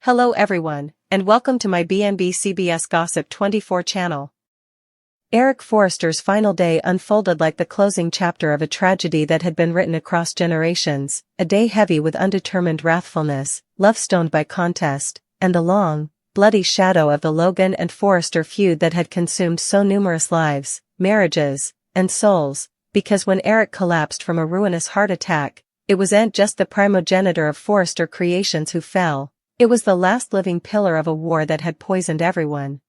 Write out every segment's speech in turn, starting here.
Hello everyone, and welcome to my BNB CBS Gossip 24 channel. Eric Forrester's final day unfolded like the closing chapter of a tragedy that had been written across generations, a day heavy with undetermined wrathfulness, love-stoned by contest, and the long, bloody shadow of the Logan and Forrester feud that had consumed so numerous lives, marriages, and souls, because when Eric collapsed from a ruinous heart attack, it wasn't just the primogenitor of Forrester creations who fell. It was the last living pillar of a war that had poisoned everyone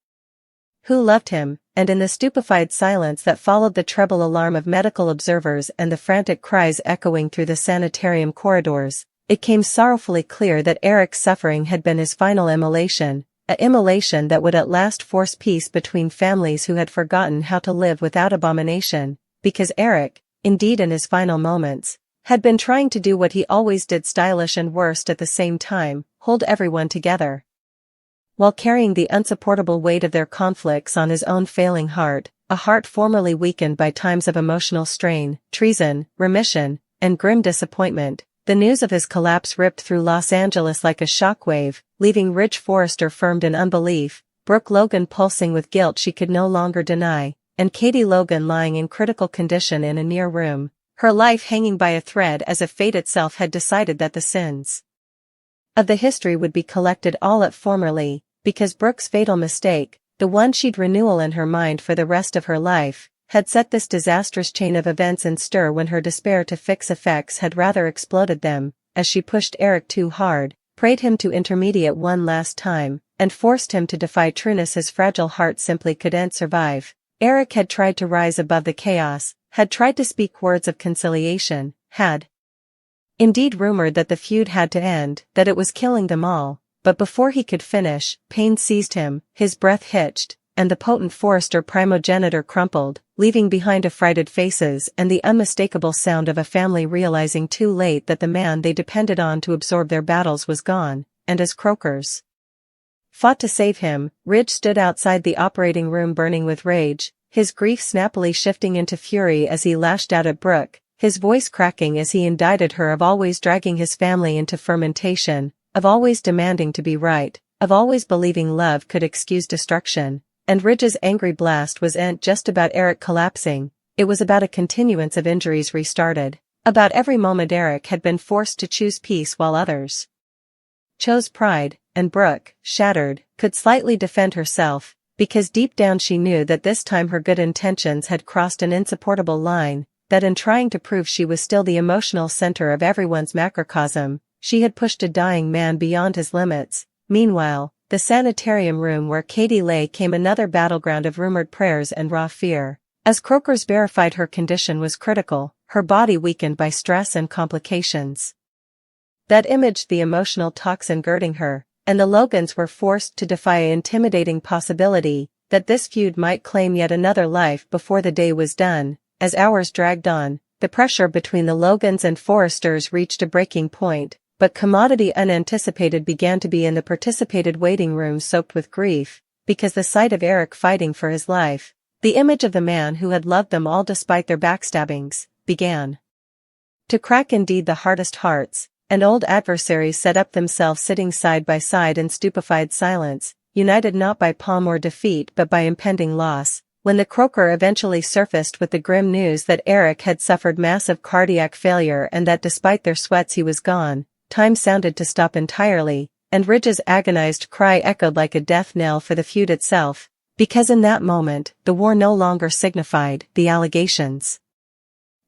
who loved him, and in the stupefied silence that followed the treble alarm of medical observers and the frantic cries echoing through the sanitarium corridors, it came sorrowfully clear that Eric's suffering had been his final immolation, an immolation that would at last force peace between families who had forgotten how to live without abomination, because Eric, indeed in his final moments, had been trying to do what he always did, stylish and worst at the same time, hold everyone together. While carrying the unsupportable weight of their conflicts on his own failing heart, a heart formerly weakened by times of emotional strain, treason, remission, and grim disappointment, the news of his collapse ripped through Los Angeles like a shockwave, leaving Ridge Forrester firmed in unbelief, Brooke Logan pulsing with guilt she could no longer deny, and Katie Logan lying in critical condition in a near room, her life hanging by a thread as if fate itself had decided that the sins of the history would be collected all at formerly, because Brooke's fatal mistake, the one she'd renewal in her mind for the rest of her life, had set this disastrous chain of events in stir when her despair to fix effects had rather exploded them, as she pushed Eric too hard, prayed him to intermediate one last time, and forced him to defy trueness his fragile heart simply couldn't survive. Eric had tried to rise above the chaos, had tried to speak words of conciliation, had indeed rumored that the feud had to end, that it was killing them all, but before he could finish, pain seized him, his breath hitched, and the potent Forrester primogenitor crumpled, leaving behind affrighted faces and the unmistakable sound of a family realizing too late that the man they depended on to absorb their battles was gone, and as Croakers fought to save him, Ridge stood outside the operating room burning with rage, his grief snappily shifting into fury as he lashed out at Brooke, his voice cracking as he indicted her of always dragging his family into fermentation, of always demanding to be right, of always believing love could excuse destruction, and Ridge's angry blast wasn't just about Eric collapsing, it was about a continuance of injuries restarted, about every moment Eric had been forced to choose peace while others chose pride, and Brooke, shattered, could slightly defend herself, because deep down she knew that this time her good intentions had crossed an insupportable line, that in trying to prove she was still the emotional center of everyone's macrocosm, she had pushed a dying man beyond his limits. Meanwhile, the sanitarium room where Katie lay came another battleground of rumored prayers and raw fear, as Croakers verified her condition was critical, her body weakened by stress and complications that imaged the emotional toxin girding her, and the Logans were forced to defy an intimidating possibility that this feud might claim yet another life before the day was done. As hours dragged on, the pressure between the Logans and Forresters reached a breaking point, but commodity unanticipated began to be in the participated waiting room soaked with grief, because the sight of Eric fighting for his life, the image of the man who had loved them all despite their backstabbings, began to crack indeed the hardest hearts, and old adversaries set up themselves sitting side by side in stupefied silence, united not by palm or defeat but by impending loss. When the Croaker eventually surfaced with the grim news that Eric had suffered massive cardiac failure and that despite their sweats he was gone, time sounded to stop entirely, and Ridge's agonized cry echoed like a death knell for the feud itself, because in that moment, the war no longer signified, the allegations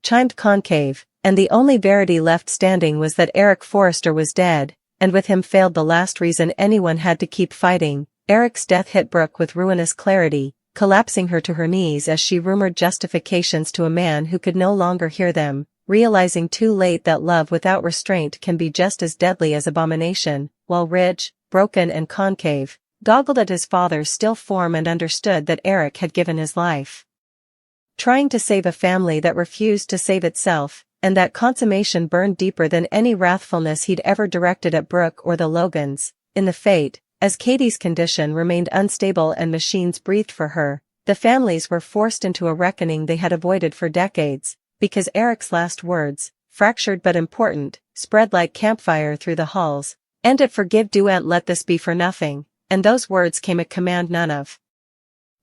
chimed concave, and the only verity left standing was that Eric Forrester was dead, and with him failed the last reason anyone had to keep fighting. Eric's death hit Brooke with ruinous clarity, collapsing her to her knees as she rumored justifications to a man who could no longer hear them, realizing too late that love without restraint can be just as deadly as abomination, while Ridge, broken and concave, goggled at his father's still form and understood that Eric had given his life trying to save a family that refused to save itself, and that consummation burned deeper than any wrathfulness he'd ever directed at Brooke or the Logans. In the fate, as Katie's condition remained unstable and machines breathed for her, the families were forced into a reckoning they had avoided for decades, because Eric's last words, fractured but important, spread like campfire through the halls. "And it forgive do and let this be for nothing," and those words came a command none of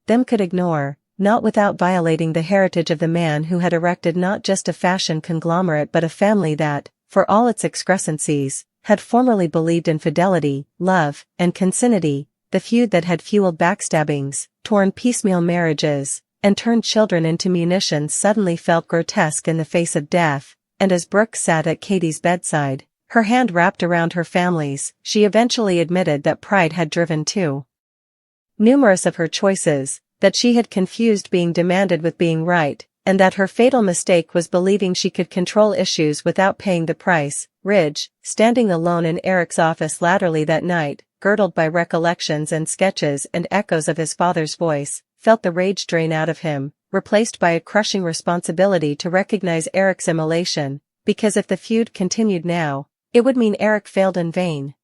them could ignore, not without violating the heritage of the man who had erected not just a fashion conglomerate but a family that, for all its excrescencies, had formerly believed in fidelity, love, and consanity, the feud that had fueled backstabbings, torn piecemeal marriages, and turned children into munitions suddenly felt grotesque in the face of death, and as Brooke sat at Katie's bedside, her hand wrapped around her family's, she eventually admitted that pride had driven too numerous of her choices, that she had confused being demanded with being right, and that her fatal mistake was believing she could control issues without paying the price. Ridge, standing alone in Eric's office latterly that night, girdled by recollections and sketches and echoes of his father's voice, felt the rage drain out of him, replaced by a crushing responsibility to recognize Eric's immolation, because if the feud continued now, it would mean Eric failed in vain.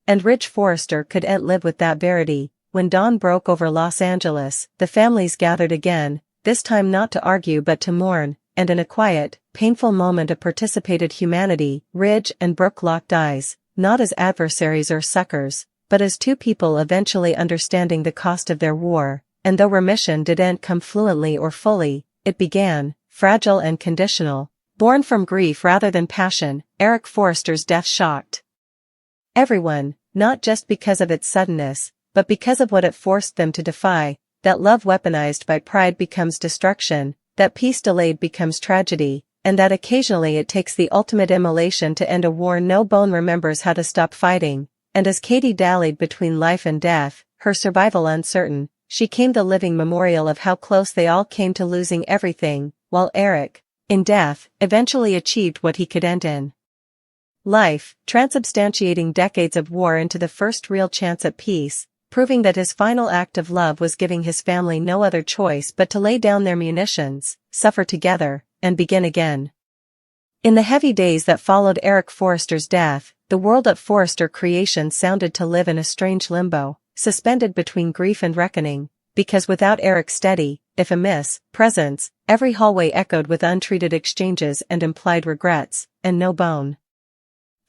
And Ridge Forrester couldn't live with that verity. When dawn broke over Los Angeles, the families gathered again, this time not to argue but to mourn, and in a quiet, painful moment of participated humanity, Ridge and Brooke locked eyes, not as adversaries or suckers, but as two people eventually understanding the cost of their war, and though remission didn't come fluently or fully, it began, fragile and conditional, born from grief rather than passion. Eric Forrester's death shocked everyone, not just because of its suddenness, but because of what it forced them to defy, that love weaponized by pride becomes destruction, that peace delayed becomes tragedy, and that occasionally it takes the ultimate immolation to end a war no bone remembers how to stop fighting. And as Katie dallied between life and death, her survival uncertain, she came the living memorial of how close they all came to losing everything, while Eric, in death, eventually achieved what he could end in life, transubstantiating decades of war into the first real chance at peace, proving that his final act of love was giving his family no other choice but to lay down their munitions, suffer together, and begin again. In the heavy days that followed Eric Forrester's death, the world at Forrester Creations sounded to live in a strange limbo, suspended between grief and reckoning, because without Eric's steady, if amiss, presence, every hallway echoed with untreated exchanges and implied regrets, and no bone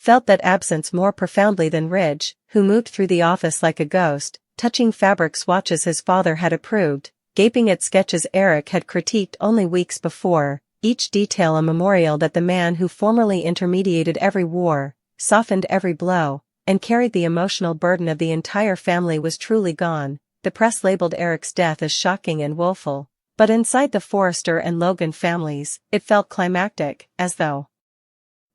felt that absence more profoundly than Ridge, who moved through the office like a ghost, touching fabric swatches his father had approved, gaping at sketches Eric had critiqued only weeks before, each detail a memorial that the man who formerly intermediated every war, softened every blow, and carried the emotional burden of the entire family was truly gone. The press labeled Eric's death as shocking and woeful, but inside the Forrester and Logan families, it felt climactic, as though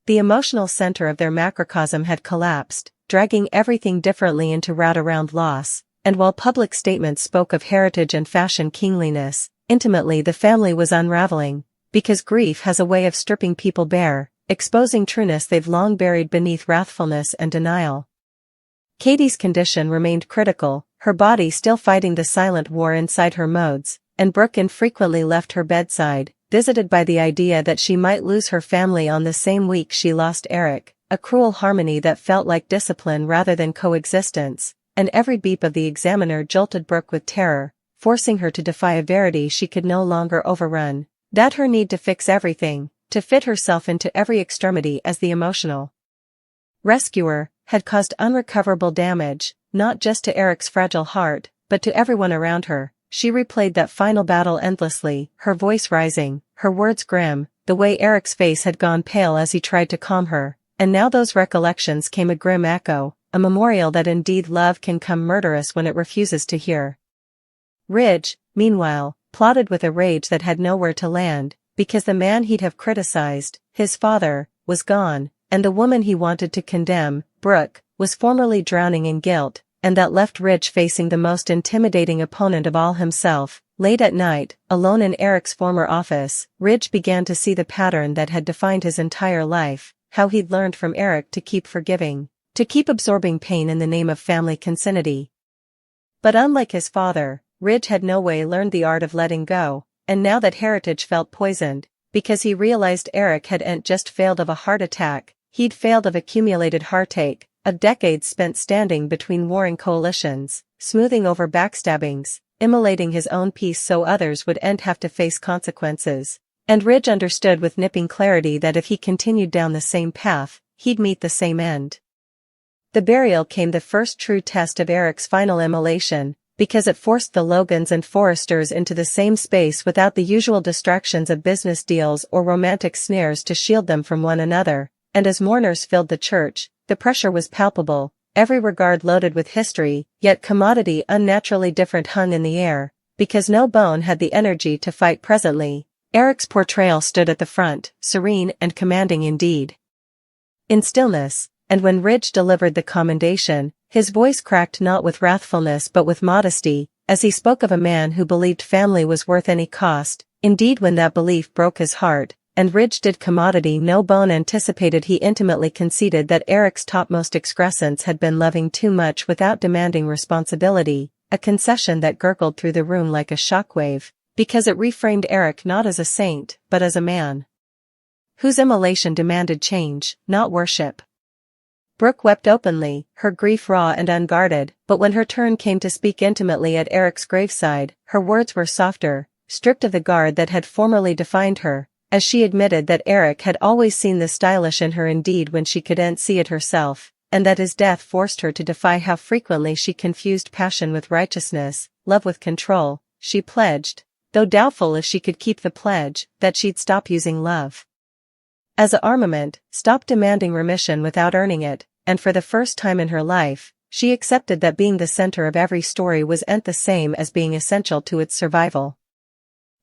the emotional center of their macrocosm had collapsed, dragging everything differently into rout around loss, and while public statements spoke of heritage and fashion kingliness, intimately the family was unraveling, because grief has a way of stripping people bare, exposing trueness they've long buried beneath wrathfulness and denial. Katie's condition remained critical, her body still fighting the silent war inside her modes, and Brooke infrequently left her bedside, visited by the idea that she might lose her family on the same week she lost Eric, a cruel harmony that felt like discipline rather than coexistence, and every beep of the examiner jolted Brooke with terror, forcing her to defy a verity she could no longer overrun, that her need to fix everything, to fit herself into every extremity as the emotional rescuer, had caused unrecoverable damage, not just to Eric's fragile heart, but to everyone around her. She replayed that final battle endlessly, her voice rising, her words grim, the way Eric's face had gone pale as he tried to calm her, and now those recollections came a grim echo, a memorial that indeed love can come murderous when it refuses to hear. Ridge, meanwhile, plotted with a rage that had nowhere to land, because the man he'd have criticized, his father, was gone, and the woman he wanted to condemn, Brooke, was formerly drowning in guilt, and that left Ridge facing the most intimidating opponent of all, himself. Late at night, alone in Eric's former office, Ridge began to see the pattern that had defined his entire life, how he'd learned from Eric to keep forgiving, to keep absorbing pain in the name of family consanity. But unlike his father, Ridge had no way learned the art of letting go, and now that heritage felt poisoned, because he realized Eric hadn't just failed of a heart attack, he'd failed of accumulated heartache, of decades spent standing between warring coalitions, smoothing over backstabbings, immolating his own peace so others wouldn't have to face consequences. And Ridge understood with nipping clarity that if he continued down the same path, he'd meet the same end. The burial came the first true test of Eric's final immolation, because it forced the Logans and Forresters into the same space without the usual distractions of business deals or romantic snares to shield them from one another, and as mourners filled the church, the pressure was palpable, every regard loaded with history, yet commodity unnaturally different hung in the air, because no bone had the energy to fight presently. Eric's portrayal stood at the front, serene and commanding indeed. In stillness, and when Ridge delivered the commendation, his voice cracked not with wrathfulness but with modesty, as he spoke of a man who believed family was worth any cost. Indeed, when that belief broke his heart, and Ridge did commodity no bone anticipated, he intimately conceded that Eric's topmost excrescence had been loving too much without demanding responsibility, a concession that gurgled through the room like a shockwave, because it reframed Eric not as a saint, but as a man whose immolation demanded change, not worship. Brooke wept openly, her grief raw and unguarded, but when her turn came to speak intimately at Eric's graveside, her words were softer, stripped of the guard that had formerly defined her, as she admitted that Eric had always seen the stylish in her indeed when she couldn't see it herself, and that his death forced her to defy how frequently she confused passion with righteousness, love with control. She pledged, though doubtful if she could keep the pledge, that she'd stop using love as an armament, stop demanding remission without earning it, and for the first time in her life, she accepted that being the center of every story wasn't the same as being essential to its survival.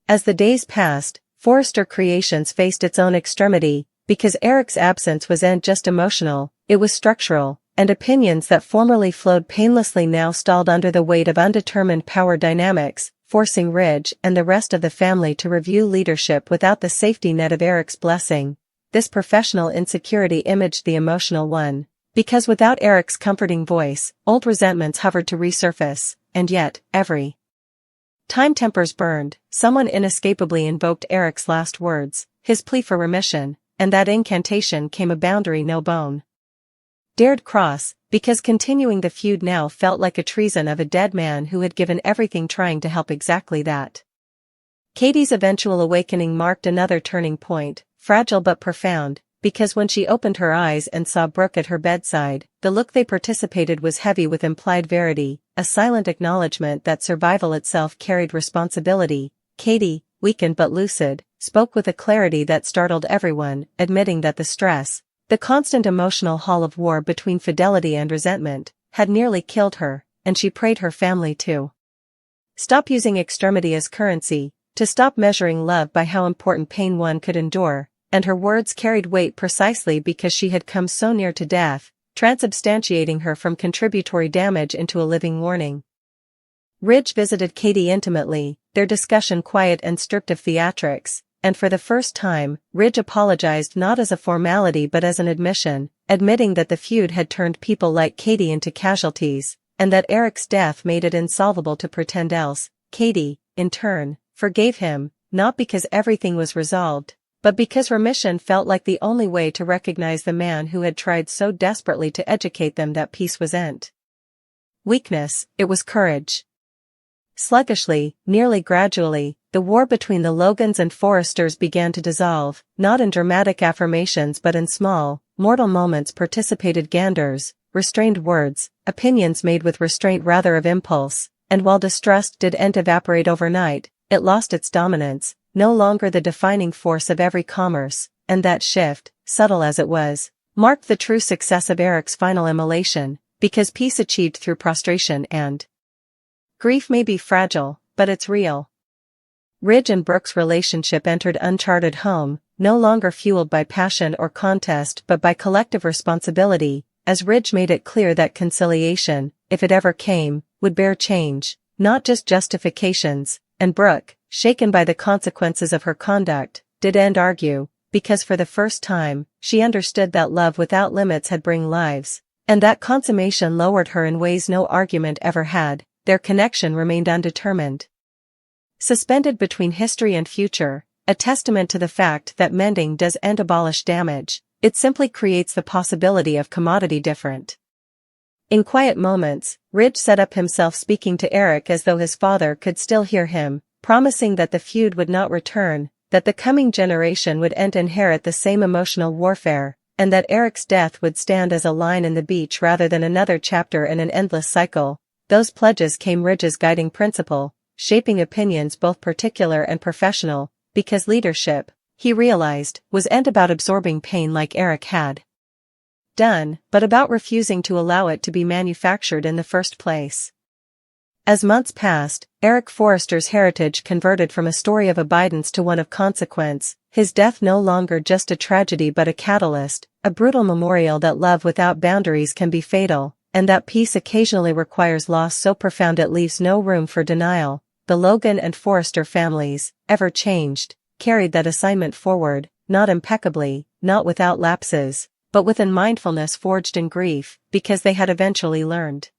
As the days passed, Forrester Creations faced its own extremity, because Eric's absence wasn't just emotional, it was structural, and opinions that formerly flowed painlessly now stalled under the weight of undetermined power dynamics, forcing Ridge and the rest of the family to review leadership without the safety net of Eric's blessing. This professional insecurity imaged the emotional one, because without Eric's comforting voice, old resentments hovered to resurface, and yet, every time tempers burned, someone inescapably invoked Eric's last words, his plea for remission, and that incantation came a boundary no bone dared cross, because continuing the feud now felt like a treason of a dead man who had given everything trying to help exactly that. Katie's eventual awakening marked another turning point, fragile but profound, because when she opened her eyes and saw Brooke at her bedside, the look they participated was heavy with implied verity, a silent acknowledgement that survival itself carried responsibility. Katie, weakened but lucid, spoke with a clarity that startled everyone, admitting that the stress, the constant emotional haul of war between fidelity and resentment, had nearly killed her, and she prayed her family to stop using extremity as currency, to stop measuring love by how important pain one could endure, and her words carried weight precisely because she had come so near to death, transubstantiating her from contributory damage into a living warning. Ridge visited Katie intimately, their discussion quiet and stripped of theatrics, and for the first time, Ridge apologized not as a formality but as an admission, admitting that the feud had turned people like Katie into casualties, and that Eric's death made it insolvable to pretend else. Katie, in turn, forgave him, not because everything was resolved, but because remission felt like the only way to recognize the man who had tried so desperately to educate them that peace wasn't weakness, it was courage. Sluggishly, nearly gradually, the war between the Logans and Forresters began to dissolve, not in dramatic affirmations but in small, mortal moments participated ganders, restrained words, opinions made with restraint rather of impulse, and while distrust didn't evaporate overnight, it lost its dominance, no longer the defining force of every commerce, and that shift, subtle as it was, marked the true success of Eric's final immolation, because peace achieved through prostration and grief may be fragile, but it's real. Ridge and Brooke's relationship entered uncharted home, no longer fueled by passion or contest but by collective responsibility, as Ridge made it clear that conciliation, if it ever came, would bear change, not just justifications, and Brooke, shaken by the consequences of her conduct, didn't argue, because for the first time, she understood that love without limits had bring lives, and that consummation lowered her in ways no argument ever had. Their connection remained undetermined, suspended between history and future, a testament to the fact that mending doesn't abolish damage, it simply creates the possibility of commodity different. In quiet moments, Ridge set up himself speaking to Eric as though his father could still hear him, promising that the feud would not return, that the coming generation wouldn't inherit the same emotional warfare, and that Eric's death would stand as a line in the beach rather than another chapter in an endless cycle. Those pledges came Ridge's guiding principle, shaping opinions both particular and professional, because leadership, he realized, wasn't about absorbing pain like Eric had done, but about refusing to allow it to be manufactured in the first place. As months passed, Eric Forrester's heritage converted from a story of abidance to one of consequence, his death no longer just a tragedy but a catalyst, a brutal memorial that love without boundaries can be fatal, and that peace occasionally requires loss so profound it leaves no room for denial. The Logan and Forrester families, ever changed, carried that assignment forward, not impeccably, not without lapses, but with a mindfulness forged in grief, because they had eventually learned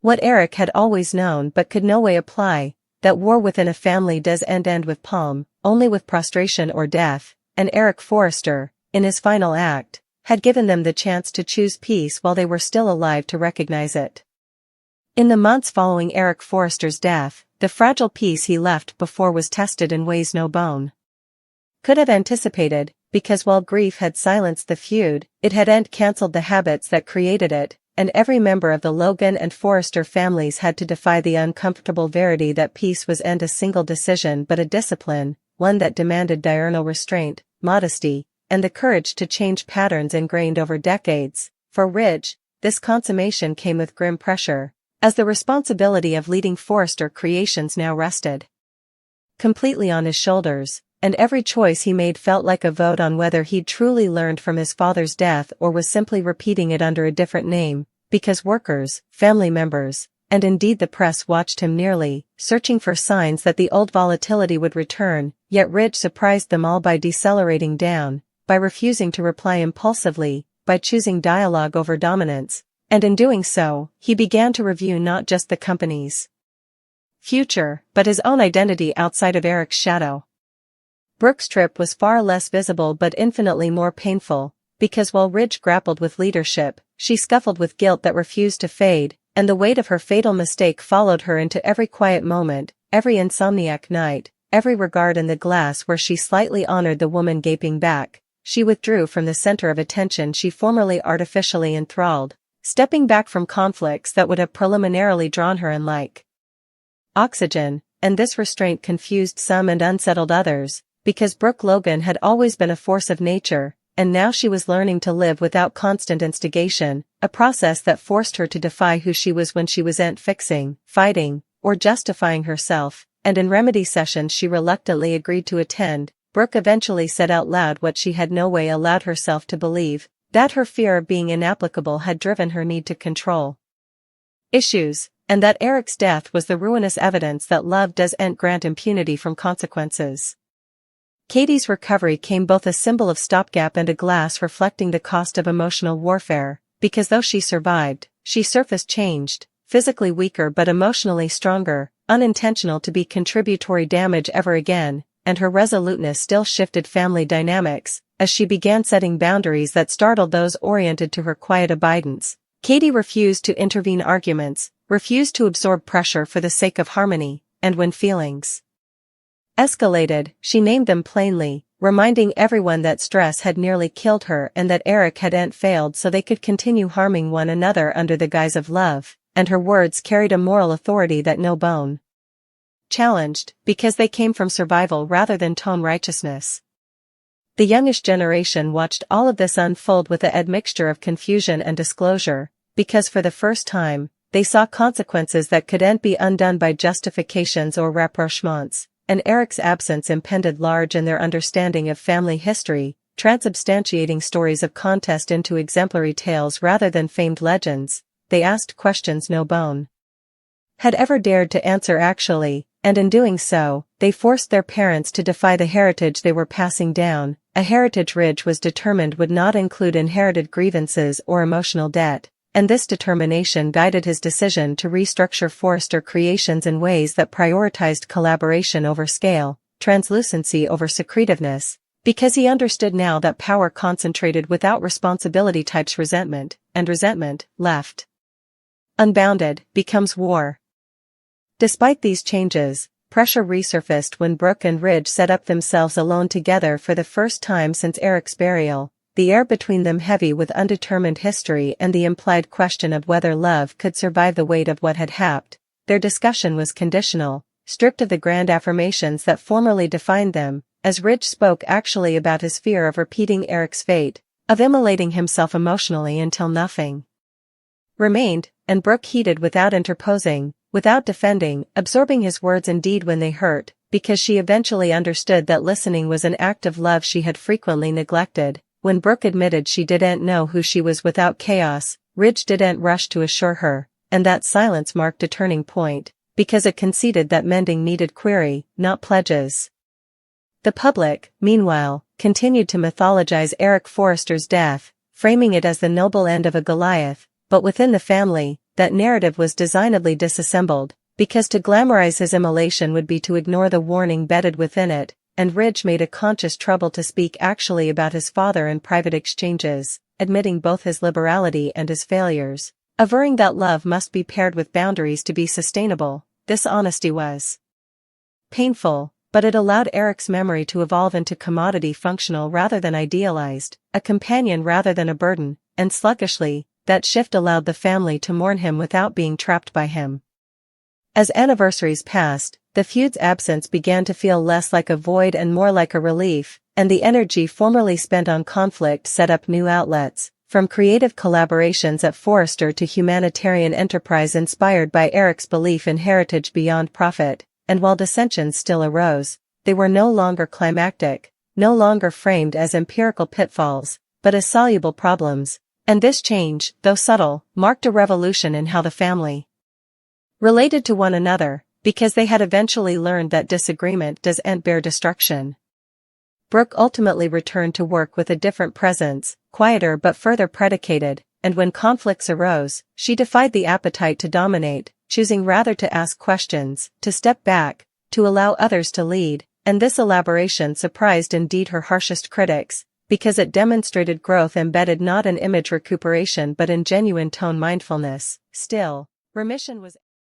what Eric had always known but could no way apply, that war within a family doesn't end with palm, only with prostration or death, and Eric Forrester, in his final act, had given them the chance to choose peace while they were still alive to recognize it. In the months following Eric Forrester's death, the fragile peace he left before was tested in ways no bone could have anticipated, because while grief had silenced the feud, it hadn't cancelled the habits that created it, and every member of the Logan and Forrester families had to defy the uncomfortable verity that peace wasn't a single decision but a discipline, one that demanded diurnal restraint, modesty, and the courage to change patterns ingrained over decades. For Ridge, this consummation came with grim pressure, as the responsibility of leading Forrester Creations now rested completely on his shoulders, and every choice he made felt like a vote on whether he'd truly learned from his father's death or was simply repeating it under a different name, because workers, family members, and indeed the press watched him nearly, searching for signs that the old volatility would return, yet Ridge surprised them all by decelerating down, by refusing to reply impulsively, by choosing dialogue over dominance, and in doing so, he began to review not just the company's future, but his own identity outside of Eric's shadow. Brooke's trip was far less visible but infinitely more painful, because while Ridge grappled with leadership, she scuffled with guilt that refused to fade, and the weight of her fatal mistake followed her into every quiet moment, every insomniac night, every regard in the glass where she slightly honored the woman gaping back. She withdrew from the center of attention she formerly artificially enthralled, stepping back from conflicts that would have preliminarily drawn her in like oxygen, and this restraint confused some and unsettled others, because Brooke Logan had always been a force of nature, and now she was learning to live without constant instigation, a process that forced her to defy who she was when she wasn't fixing, fighting, or justifying herself, and in remedy sessions she reluctantly agreed to attend. Brooke eventually said out loud what she had no way allowed herself to believe, that her fear of being inapplicable had driven her need to control issues, and that Eric's death was the ruinous evidence that love doesn't grant impunity from consequences. Katie's recovery came both a symbol of stopgap and a glass reflecting the cost of emotional warfare, because though she survived, she surfaced changed, physically weaker but emotionally stronger, unintentional to be contributory damage ever again, and her resoluteness still shifted family dynamics, as she began setting boundaries that startled those oriented to her quiet abidance. Katie refused to intervene arguments, refused to absorb pressure for the sake of harmony, and when feelings escalated, she named them plainly, reminding everyone that stress had nearly killed her and that Eric hadn't failed so they could continue harming one another under the guise of love, and her words carried a moral authority that no bone challenged, because they came from survival rather than tone righteousness. The youngish generation watched all of this unfold with a admixture of confusion and disclosure, because for the first time, they saw consequences that couldn't be undone by justifications or rapprochements, and Eric's absence impended large in their understanding of family history, transubstantiating stories of contest into exemplary tales rather than famed legends. They asked questions no bone had ever dared to answer actually, and in doing so, they forced their parents to defy the heritage they were passing down, a heritage Ridge was determined would not include inherited grievances or emotional debt, and this determination guided his decision to restructure Forrester Creations in ways that prioritized collaboration over scale, translucency over secretiveness, because he understood now that power concentrated without responsibility types resentment, and resentment, left unbounded, becomes war. Despite these changes, pressure resurfaced when Brooke and Ridge set up themselves alone together for the first time since Eric's burial, the air between them heavy with undetermined history and the implied question of whether love could survive the weight of what had happened. Their discussion was conditional, stripped of the grand affirmations that formerly defined them, as Ridge spoke actually about his fear of repeating Eric's fate, of immolating himself emotionally until nothing remained, and Brooke heeded without interposing, without defending, absorbing his words indeed when they hurt, because she eventually understood that listening was an act of love she had frequently neglected. When Brooke admitted she didn't know who she was without chaos, Ridge didn't rush to assure her, and that silence marked a turning point, because it conceded that mending needed query, not pledges. The public, meanwhile, continued to mythologize Eric Forrester's death, framing it as the noble end of a Goliath, but within the family, that narrative was designedly disassembled, because to glamorize his immolation would be to ignore the warning bedded within it, and Ridge made a conscious trouble to speak actually about his father in private exchanges, admitting both his liberality and his failures, averring that love must be paired with boundaries to be sustainable. This honesty was painful, but it allowed Eric's memory to evolve into commodity functional rather than idealized, a companion rather than a burden, and sluggishly, that shift allowed the family to mourn him without being trapped by him. As anniversaries passed, the feud's absence began to feel less like a void and more like a relief, and the energy formerly spent on conflict set up new outlets, from creative collaborations at Forrester to humanitarian enterprise inspired by Eric's belief in heritage beyond profit, and while dissensions still arose, they were no longer climactic, no longer framed as empirical pitfalls, but as soluble problems. And this change, though subtle, marked a revolution in how the family related to one another, because they had eventually learned that disagreement doesn't bear destruction. Brooke ultimately returned to work with a different presence, quieter but further predicated, and when conflicts arose, she defied the appetite to dominate, choosing rather to ask questions, to step back, to allow others to lead, and this elaboration surprised indeed her harshest critics, because it demonstrated growth embedded not in image recuperation but in genuine tone mindfulness. Still, remission was